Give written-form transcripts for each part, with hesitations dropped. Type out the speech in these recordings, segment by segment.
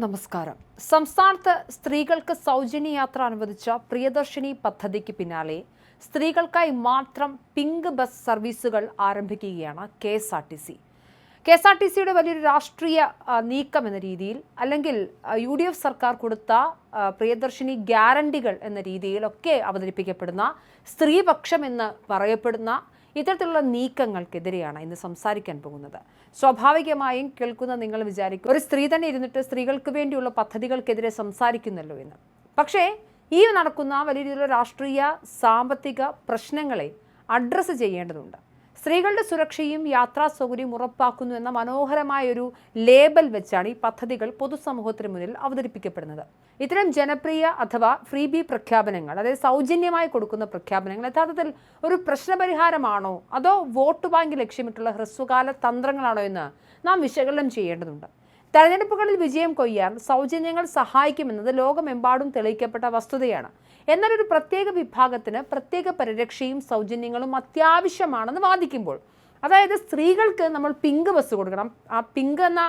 നമസ്കാരം. സംസ്ഥാനത്ത് സ്ത്രീകൾക്ക് സൗജന്യ യാത്ര അനുവദിച്ച പ്രിയദർശിനി പദ്ധതിക്ക് പിന്നാലെ സ്ത്രീകൾക്കായി മാത്രം പിങ്ക് ബസ് സർവീസുകൾ ആരംഭിക്കുകയാണ് കെ.എസ്.ആർ.ടി.സിയുടെ വലിയൊരു രാഷ്ട്രീയ നീക്കം എന്ന രീതിയിൽ, അല്ലെങ്കിൽ UDF സർക്കാർ കൊടുത്ത പ്രിയദർശിനി ഗ്യാരണ്ടികൾ എന്ന രീതിയിലൊക്കെ അവതരിപ്പിക്കപ്പെടുന്ന സ്ത്രീപക്ഷം എന്ന് പറയപ്പെടുന്ന ഇത്തരത്തിലുള്ള നീക്കങ്ങൾക്കെതിരെയാണ് ഇന്ന് സംസാരിക്കാൻ പോകുന്നത്. സ്വാഭാവികമായും കേൾക്കുന്ന നിങ്ങൾ വിചാരിക്കും, ഒരു സ്ത്രീ തന്നെ ഇരുന്നിട്ട് സ്ത്രീകൾക്ക് വേണ്ടിയുള്ള പദ്ധതികൾക്കെതിരെ സംസാരിക്കുന്നല്ലോ എന്ന്. പക്ഷേ ഈ നടക്കുന്ന വലിയ രീതിയിലുള്ള രാഷ്ട്രീയ സാമ്പത്തിക പ്രശ്നങ്ങളെ അഡ്രസ്സ് ചെയ്യേണ്ടതുണ്ട്. സ്ത്രീകളുടെ സുരക്ഷയും യാത്രാ സൗകര്യവും ഉറപ്പാക്കുന്നു എന്ന മനോഹരമായൊരു ലേബൽ വെച്ചാണ് ഈ പദ്ധതികൾ പൊതുസമൂഹത്തിന് മുന്നിൽ അവതരിപ്പിക്കപ്പെടുന്നത്. ഇത്തരം ജനപ്രിയ അഥവാ ഫ്രീബി പ്രഖ്യാപനങ്ങൾ, അതായത് സൗജന്യമായി കൊടുക്കുന്ന പ്രഖ്യാപനങ്ങൾ യഥാർത്ഥത്തിൽ ഒരു പ്രശ്നപരിഹാരമാണോ അതോ വോട്ട് ബാങ്ക് ലക്ഷ്യമിട്ടുള്ള ഹ്രസ്വകാല തന്ത്രങ്ങളാണോ എന്ന് നാം വിശകലനം ചെയ്യേണ്ടതുണ്ട്. തെരഞ്ഞെടുപ്പുകളിൽ വിജയം കൊയ്യാൻ സൗജന്യങ്ങൾ സഹായിക്കുമെന്നത് ലോകമെമ്പാടും തെളിയിക്കപ്പെട്ട വസ്തുതയാണ്. എന്നാൽ ഒരു പ്രത്യേക വിഭാഗത്തിന് പ്രത്യേക പരിരക്ഷയും സൗജന്യങ്ങളും അത്യാവശ്യമാണെന്ന് വാദിക്കുമ്പോൾ, അതായത് സ്ത്രീകൾക്ക് നമ്മൾ പിങ്ക് ബസ് കൊടുക്കണം, ആ പിങ്ക് എന്ന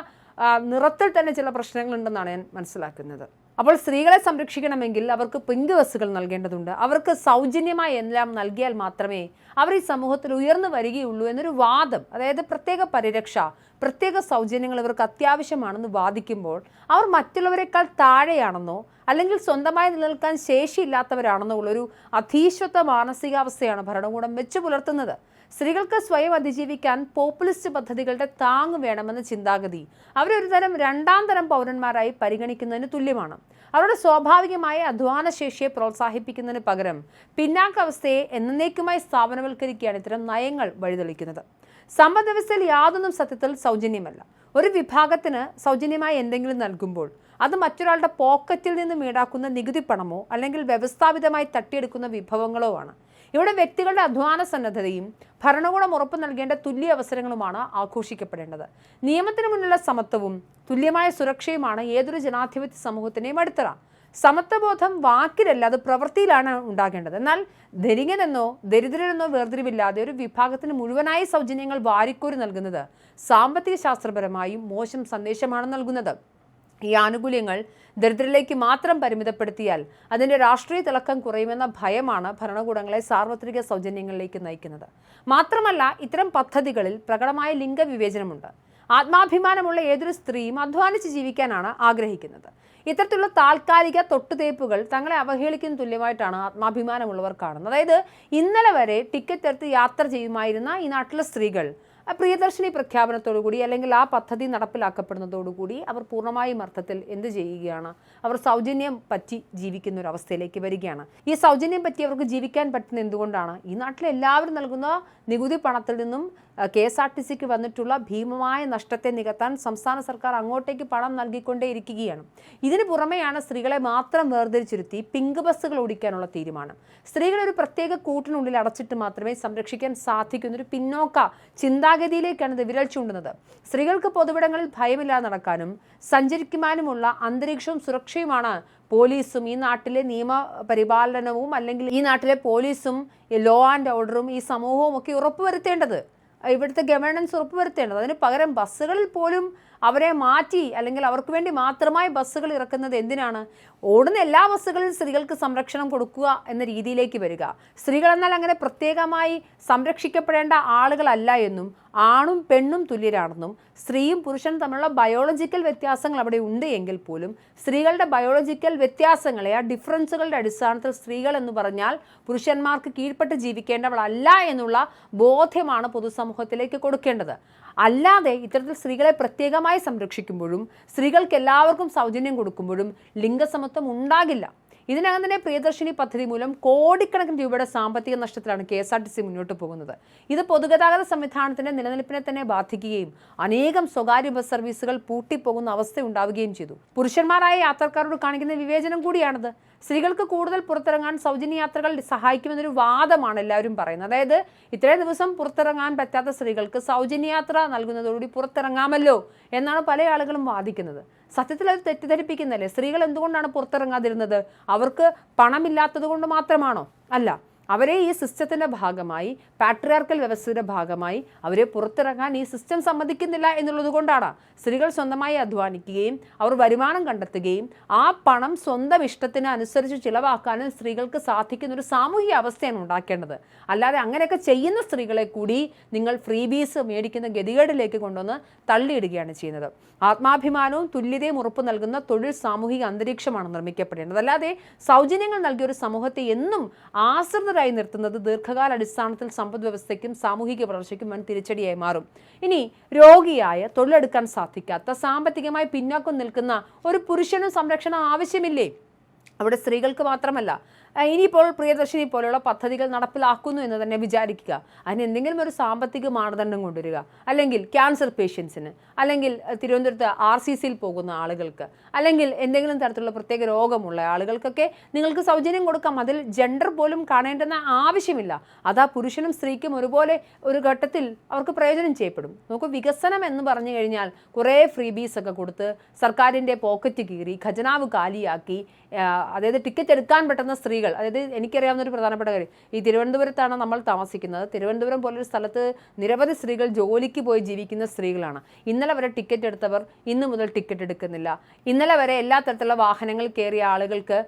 നിറത്തിൽ തന്നെ ചില പ്രശ്നങ്ങളുണ്ടെന്നാണ് ഞാൻ മനസ്സിലാക്കുന്നത്. അപ്പോൾ സ്ത്രീകളെ സംരക്ഷിക്കണമെങ്കിൽ അവർക്ക് പിങ്ക് ബസ്സുകൾ നൽകേണ്ടതുണ്ട്. അവർക്ക് സൗജന്യമായി എല്ലാം നൽകിയാൽ മാത്രമേ അവർ ഈ സമൂഹത്തിൽ ഉയർന്നു വരികയുള്ളൂ എന്നൊരു വാദം, അതായത് പ്രത്യേക പരിരക്ഷ, പ്രത്യേക സൗജന്യങ്ങൾ ഇവർക്ക് അത്യാവശ്യമാണെന്ന് വാദിക്കുമ്പോൾ അവർ മറ്റുള്ളവരെക്കാൾ താഴെയാണെന്നോ അല്ലെങ്കിൽ സ്വന്തമായി നിലനിൽക്കാൻ ശേഷിയില്ലാത്തവരാണെന്നോ ഉള്ളൊരു അധീശത്വ മാനസികാവസ്ഥയാണ് ഭരണകൂടം വെച്ചു പുലർത്തുന്നത്. സ്ത്രീകൾക്ക് സ്വയം അതിജീവിക്കാൻ പോപ്പുലിസ്റ്റ് പദ്ധതികളുടെ താങ്ങ് വേണമെന്ന ചിന്താഗതി അവരൊരു തരം രണ്ടാം തരം പൗരന്മാരായി പരിഗണിക്കുന്നതിന് തുല്യമാണ്. അവരുടെ സ്വാഭാവികമായ അധ്വാനശേഷിയെ പ്രോത്സാഹിപ്പിക്കുന്നതിന് പകരം പിന്നാക്കാവസ്ഥയെ എന്നേക്കുമായി സ്ഥാപനവൽക്കരിക്കുകയാണ് ഇത്തരം നയങ്ങൾ വഴിതെളിക്കുന്നത്. സമ്പദ് വ്യവസ്ഥയിൽ യാതൊന്നും സത്യത്തിൽ സൗജന്യമല്ല. ഒരു വിഭാഗത്തിന് സൗജന്യമായി എന്തെങ്കിലും നൽകുമ്പോൾ അത് മറ്റൊരാളുടെ പോക്കറ്റിൽ നിന്നും ഈടാക്കുന്ന നികുതി പണമോ അല്ലെങ്കിൽ വ്യവസ്ഥാപിതമായി തട്ടിയെടുക്കുന്ന വിഭവങ്ങളോ ആണ്. ഇവിടെ വ്യക്തികളുടെ അധ്വാന സന്നദ്ധതയും ഭരണകൂടം ഉറപ്പു നൽകേണ്ട തുല്യ അവസരങ്ങളുമാണ് ആഘോഷിക്കപ്പെടേണ്ടത്. നിയമത്തിന് മുന്നിലുള്ള സമത്വവും തുല്യമായ സുരക്ഷയുമാണ് ഏതൊരു ജനാധിപത്യ സമൂഹത്തിൻ്റെയും അടിത്തറ. സമത്വബോധം വാക്കിലല്ല, അത് പ്രവൃത്തിയിലാണ് ഉണ്ടാകേണ്ടത്. എന്നാൽ ധനികനെന്നോ ദരിദ്രരെന്നോ വേർതിരിവില്ലാതെ ഒരു വിഭാഗത്തിന് മുഴുവനായി സൗജന്യങ്ങൾ വാരിക്കോരി നൽകുന്നത് സാമ്പത്തിക ശാസ്ത്രപരമായും മോശം സന്ദേശമാണ് നൽകുന്നത്. ഈ ആനുകൂല്യങ്ങൾ ദരിദ്രരിലേക്ക് മാത്രം പരിമിതപ്പെടുത്തിയാൽ അതിൻ്റെ രാഷ്ട്രീയ തിളക്കം കുറയുമെന്ന ഭയമാണ് ഭരണകൂടങ്ങളെ സാർവത്രിക സൗജന്യങ്ങളിലേക്ക് നയിക്കുന്നത്. മാത്രമല്ല, ഇത്തരം പദ്ധതികളിൽ പ്രകടമായ ലിംഗവിവേചനമുണ്ട്. ആത്മാഭിമാനമുള്ള ഏതൊരു സ്ത്രീയും അധ്വാനിച്ച് ജീവിക്കാനാണ് ആഗ്രഹിക്കുന്നത്. ഇത്തരത്തിലുള്ള താൽക്കാലിക തൊട്ടുതേപ്പുകൾ തങ്ങളെ അവഹേളിക്കുന്ന തുല്യമായിട്ടാണ് ആത്മാഭിമാനമുള്ളവർ കാണുന്നത്. അതായത് ഇന്നലെ വരെ ടിക്കറ്റ് എടുത്ത് യാത്ര ചെയ്യുമായിരുന്ന ഈ നാട്ടിലെ സ്ത്രീകൾ പ്രിയദർശിനി പ്രഖ്യാപനത്തോടുകൂടി അല്ലെങ്കിൽ ആ പദ്ധതി നടപ്പിലാക്കപ്പെടുന്നതോടുകൂടി അവർ പൂർണ്ണമായും അർത്ഥത്തിൽ എന്ത് ചെയ്യുകയാണ്? അവർ സൗജന്യം പറ്റി ജീവിക്കുന്ന ഒരു അവസ്ഥയിലേക്ക് വരികയാണ്. ഈ സൗജന്യം പറ്റി അവർക്ക് ജീവിക്കാൻ പറ്റുന്ന എന്തുകൊണ്ടാണ്? ഈ നാട്ടിലെ എല്ലാവരും നൽകുന്ന നികുതി പണത്തിൽ നിന്നും കെ.എസ്.ആർ.ടി.സിക്ക് വന്നിട്ടുള്ള ഭീമമായ നഷ്ടത്തെ നികത്താൻ സംസ്ഥാന സർക്കാർ അങ്ങോട്ടേക്ക് പണം നൽകിക്കൊണ്ടേയിരിക്കുകയാണ്. ഇതിന് പുറമെയാണ് സ്ത്രീകളെ മാത്രം വേർതിരിച്ചിരുത്തി പിങ്ക് ബസ്സുകൾ ഓടിക്കാനുള്ള തീരുമാനം. സ്ത്രീകളെ ഒരു പ്രത്യേക കൂട്ടിനുള്ളിൽ അടച്ചിട്ട് മാത്രമേ സംരക്ഷിക്കാൻ സാധിക്കുന്നൊരു പിന്നോക്ക ചിന്താഗതിയിലേക്കാണ് ഇത് വിരൽ ചൂണ്ടുന്നത്. സ്ത്രീകൾക്ക് പൊതുവിടങ്ങളിൽ ഭയമില്ലാതെ നടക്കാനും സഞ്ചരിക്കുവാനുമുള്ള അന്തരീക്ഷവും സുരക്ഷയുമാണ് പോലീസും ഈ നാട്ടിലെ നിയമപരിപാലനവും അല്ലെങ്കിൽ ഈ നാട്ടിലെ പോലീസും ലോ ആൻഡ് ഓർഡറും ഈ സമൂഹവും ഒക്കെ ഉറപ്പുവരുത്തേണ്ടത്, ഇവിടുത്തെ ഗവേണൻസ് ഉറപ്പുവരുത്തേണ്ടത്. അതിന് പകരം ബസ്സുകളിൽ പോലും അവരെ മാറ്റി അല്ലെങ്കിൽ അവർക്ക് വേണ്ടി മാത്രമായി ബസ്സുകൾ ഇറക്കുന്നത് എന്തിനാണ്? ഓടുന്ന എല്ലാ ബസ്സുകളിലും സ്ത്രീകൾക്ക് സംരക്ഷണം കൊടുക്കുക എന്ന രീതിയിലേക്ക് വരിക. സ്ത്രീകൾ എന്നാൽ അങ്ങനെ പ്രത്യേകമായി സംരക്ഷിക്കപ്പെടേണ്ട ആളുകളല്ല എന്നും ആണും പെണ്ണും തുല്യരാണെന്നും സ്ത്രീയും പുരുഷനും തമ്മിലുള്ള ബയോളജിക്കൽ വ്യത്യാസങ്ങൾ അവിടെ ഉണ്ട് എങ്കിൽ പോലും സ്ത്രീകളുടെ ബയോളജിക്കൽ വ്യത്യാസങ്ങളെ, ആ ഡിഫറൻസുകളുടെ അടിസ്ഥാനത്തിൽ സ്ത്രീകൾ എന്ന് പറഞ്ഞാൽ പുരുഷന്മാർക്ക് കീഴ്പ്പെട്ട് ജീവിക്കേണ്ടവളല്ല എന്നുള്ള ബോധ്യമാണ് പൊതുസമൂഹത്തിലേക്ക് കൊടുക്കേണ്ടത്. അല്ലാതെ ഇത്തരത്തിൽ സ്ത്രീകളെ പ്രത്യേകമായി സംരക്ഷിക്കുമ്പോഴും സ്ത്രീകൾക്ക് എല്ലാവർക്കും സൗജന്യം കൊടുക്കുമ്പോഴും ലിംഗസമത്വം ഉണ്ടാകില്ല. ഇതിനകം തന്നെ പ്രിയദർശിനി പദ്ധതി മൂലം കോടിക്കണക്കിന് രൂപയുടെ സാമ്പത്തിക നഷ്ടത്തിലാണ് കെ.എസ്.ആർ.ടി.സി മുന്നോട്ട് പോകുന്നത്. ഇത് പൊതുഗതാഗത സംവിധാനത്തിന്റെ നിലനിൽപ്പിനെ തന്നെ ബാധിക്കുകയും അനേകം സ്വകാര്യ ബസ് സർവീസുകൾ പൂട്ടിപ്പോകുന്ന അവസ്ഥ ഉണ്ടാവുകയും ചെയ്തു. പുരുഷന്മാരായ യാത്രക്കാരോട് കാണിക്കുന്ന വിവേചനം കൂടിയാണിത്. സ്ത്രീകൾക്ക് കൂടുതൽ പുറത്തിറങ്ങാൻ സൗജന്യ യാത്രകൾ സഹായിക്കുമെന്നൊരു വാദമാണ് എല്ലാവരും പറയുന്നത്. അതായത് ഇത്രയും ദിവസം പുറത്തിറങ്ങാൻ പറ്റാത്ത സ്ത്രീകൾക്ക് സൗജന്യ യാത്ര നൽകുന്നതോടുകൂടി പുറത്തിറങ്ങാമല്ലോ എന്നാണ് പല ആളുകളും വാദിക്കുന്നത്. സത്യത്തിൽ അത് തെറ്റിദ്ധരിപ്പിക്കുന്നല്ലേ? സ്ത്രീകൾ എന്തുകൊണ്ടാണ് പുറത്തിറങ്ങാതിരുന്നത്? അവർക്ക് പണമില്ലാത്തത് കൊണ്ട് മാത്രമാണോ? അല്ല. അവരെ ഈ സിസ്റ്റത്തിൻ്റെ ഭാഗമായി, പാട്രിയാർക്കൽ വ്യവസ്ഥയുടെ ഭാഗമായി അവരെ പുറത്തിറങ്ങാൻ ഈ സിസ്റ്റം സമ്മതിക്കുന്നില്ല എന്നുള്ളത് കൊണ്ടാണ്. സ്ത്രീകൾ സ്വന്തമായി അധ്വാനിക്കുകയും അവർ വരുമാനം കണ്ടെത്തുകയും ആ പണം സ്വന്തം ഇഷ്ടത്തിന് അനുസരിച്ച് ചിലവാക്കാനും സ്ത്രീകൾക്ക് സാധിക്കുന്ന ഒരു സാമൂഹിക അവസ്ഥയാണ് ഉണ്ടാക്കേണ്ടത്. അല്ലാതെ അങ്ങനെയൊക്കെ ചെയ്യുന്ന സ്ത്രീകളെ കൂടി നിങ്ങൾ ഫ്രീബീസ് മേടിക്കുന്ന ഗതികേടിലേക്ക് കൊണ്ടുവന്ന് തള്ളിയിടുകയാണ് ചെയ്യുന്നത്. ആത്മാഭിമാനവും തുല്യതയും ഉറപ്പു നൽകുന്ന തൊഴിൽ സാമൂഹിക അന്തരീക്ഷമാണ് നിർമ്മിക്കപ്പെടേണ്ടത്. അല്ലാതെ സൗജന്യങ്ങൾ നൽകിയ ഒരു സമൂഹത്തെ എന്നും ആശ്രിതരായി നിർത്തുന്നത് ദീർഘകാല അടിസ്ഥാനത്തിൽ സമ്പദ് വ്യവസ്ഥയ്ക്കും സാമൂഹിക വളർച്ചയ്ക്കും വൻ തിരിച്ചടിയായി മാറും. ഇനി രോഗിയായ, തൊഴിലെടുക്കാൻ സാധിക്കാത്ത, സാമ്പത്തികമായി പിന്നോക്കം നിൽക്കുന്ന ഒരു പുരുഷനും സംരക്ഷണം ആവശ്യമില്ലേ? അവിടെ സ്ത്രീകൾക്ക് മാത്രമല്ല. ഇനിയിപ്പോൾ പ്രിയദർശിനി പോലെയുള്ള പദ്ധതികൾ നടപ്പിലാക്കുന്നു എന്ന് തന്നെ വിചാരിക്കുക. അതിന് എന്തെങ്കിലും ഒരു സാമ്പത്തിക മാനദണ്ഡം കൊണ്ടുവരിക. അല്ലെങ്കിൽ ക്യാൻസർ പേഷ്യൻസിന്, അല്ലെങ്കിൽ തിരുവനന്തപുരത്ത് RCCയിൽ പോകുന്ന ആളുകൾക്ക്, അല്ലെങ്കിൽ എന്തെങ്കിലും തരത്തിലുള്ള പ്രത്യേക രോഗമുള്ള ആളുകൾക്കൊക്കെ നിങ്ങൾക്ക് സൗജന്യം കൊടുക്കാം. അതിൽ ജെൻഡർ പോലും കാണേണ്ടുന്ന ആവശ്യമില്ല. അതാ പുരുഷനും സ്ത്രീക്കും ഒരുപോലെ ഒരു ഘട്ടത്തിൽ അവർക്ക് പ്രയോജനം ചെയ്യപ്പെടും. നമുക്ക് വികസനം എന്ന് പറഞ്ഞു കഴിഞ്ഞാൽ കുറേ ഫ്രീബീസ് ഒക്കെ കൊടുത്ത് സർക്കാരിൻ്റെ പോക്കറ്റ് കീറി ഖജനാവ് കാലിയാക്കി, അതായത് ടിക്കറ്റ് എടുക്കാൻ പറ്റുന്ന സ്ത്രീകൾ, അതായത് എനിക്കറിയാവുന്ന ഒരു പ്രധാനപ്പെട്ട കാര്യം, ഈ തിരുവനന്തപുരത്താണ് നമ്മൾ താമസിക്കുന്നത്. തിരുവനന്തപുരം പോലൊരു സ്ഥലത്ത് നിരവധി സ്ത്രീകൾ ജോലിക്ക് പോയി ജീവിക്കുന്ന സ്ത്രീകളാണ്. ഇന്നലെ വരെ ടിക്കറ്റ് എടുത്തവർ ഇന്ന് മുതൽ ടിക്കറ്റ് എടുക്കുന്നില്ല. ഇന്നലെ വരെ എല്ലാ തരത്തിലുള്ള വാഹനങ്ങൾ കയറിയ ആളുകൾക്ക്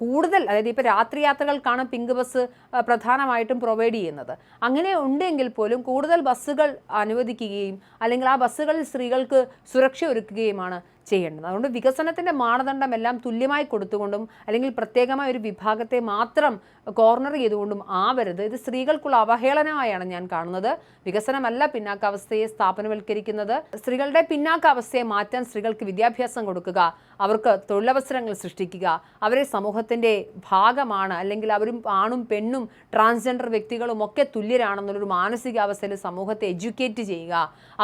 കൂടുതൽ, അതായത് ഇപ്പോൾ രാത്രി യാത്രകൾക്കാണ് പിങ്ക് ബസ് പ്രധാനമായിട്ടും പ്രൊവൈഡ് ചെയ്യുന്നത്. അങ്ങനെ ഉണ്ടെങ്കിൽ പോലും കൂടുതൽ ബസ്സുകൾ അനുവദിക്കുകയും അല്ലെങ്കിൽ ആ ബസ്സുകളിൽ സ്ത്രീകൾക്ക് സുരക്ഷ ഒരുക്കുകയുമാണ് ചെയ്യേണ്ടത്. അതുകൊണ്ട് വികസനത്തിൻ്റെ മാനദണ്ഡം എല്ലാം തുല്യമായി കൊടുത്തുകൊണ്ടും അല്ലെങ്കിൽ പ്രത്യേകമായ ഒരു വിഭാഗത്തെ മാത്രം കോർണർ ചെയ്തുകൊണ്ടും ആവരുത്. ഇത് സ്ത്രീകൾക്കുള്ള അവഹേളനമായാണ് ഞാൻ കാണുന്നത്. വികസനമല്ല പിന്നാക്കാവസ്ഥയെ സ്ഥാപനവൽക്കരിക്കുന്നത്. സ്ത്രീകളുടെ പിന്നാക്കാവസ്ഥയെ മാറ്റാൻ സ്ത്രീകൾക്ക് വിദ്യാഭ്യാസം കൊടുക്കുക, അവർക്ക് തൊഴിലവസരങ്ങൾ സൃഷ്ടിക്കുക, അവരെ സമൂഹത്തിൻ്റെ ഭാഗമാണ്, അല്ലെങ്കിൽ അവരും ആണും പെണ്ണും ട്രാൻസ്ജെൻഡർ വ്യക്തികളും ഒക്കെ തുല്യരാണെന്നുള്ളൊരു മാനസികാവസ്ഥയിൽ സമൂഹത്തെ എഡ്യൂക്കേറ്റ് ചെയ്യുക,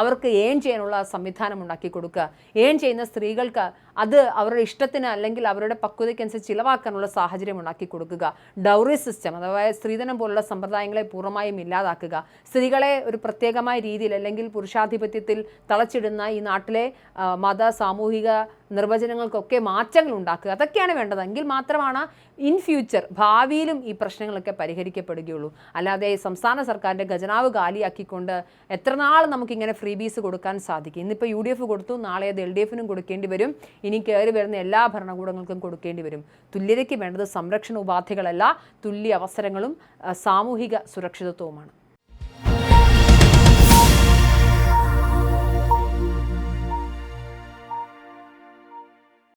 അവർക്ക് ഏൺ ചെയ്യാനുള്ള സംവിധാനം ഉണ്ടാക്കി കൊടുക്കുക. ഏൺ ചെയ്യുന്ന സ്ത്രീകൾക്ക് അത് അവരുടെ ഇഷ്ടത്തിന് അല്ലെങ്കിൽ അവരുടെ പക്വതയ്ക്കനുസരിച്ച് ചിലവാക്കാനുള്ള സാഹചര്യം ഉണ്ടാക്കി കൊടുക്കുക. ഡൗറി സിസ്റ്റം അഥവാ സ്ത്രീധനം പോലുള്ള സമ്പ്രദായങ്ങളെ പൂർണ്ണമായും ഇല്ലാതാക്കുക. സ്ത്രീകളെ ഒരു പ്രത്യേകമായ രീതിയിൽ അല്ലെങ്കിൽ പുരുഷാധിപത്യത്തിൽ തളച്ചിടുന്ന ഈ നാട്ടിലെ മത സാമൂഹിക നിർവചനങ്ങൾക്കൊക്കെ മാറ്റങ്ങൾ ഉണ്ടാക്കുക. അതൊക്കെയാണ് വേണ്ടത്. എങ്കിൽ മാത്രമാണ് ഇൻ ഫ്യൂച്ചർ ഭാവിയിലും ഈ പ്രശ്നങ്ങളൊക്കെ പരിഹരിക്കപ്പെടുകയുള്ളൂ. അല്ലാതെ സംസ്ഥാന സർക്കാരിൻ്റെ ഖജനാവ് കാലിയാക്കിക്കൊണ്ട് എത്ര നാൾ നമുക്കിങ്ങനെ ഫ്രീബീസ് കൊടുക്കാൻ സാധിക്കും? ഇന്നിപ്പോൾ UDF കൊടുത്തു, നാളെ അത് LDFനും കൊടുക്കേണ്ടി വരും. ഇനി കയറി വരുന്ന എല്ലാ ഭരണകൂടങ്ങൾക്കും കൊടുക്കേണ്ടി വരും. തുല്യതയ്ക്ക് വേണ്ടത് സംരക്ഷണ ഉപാധികളല്ല, തുല്യ അവസരങ്ങളും സാമൂഹിക സുരക്ഷിതത്വവുമാണ്.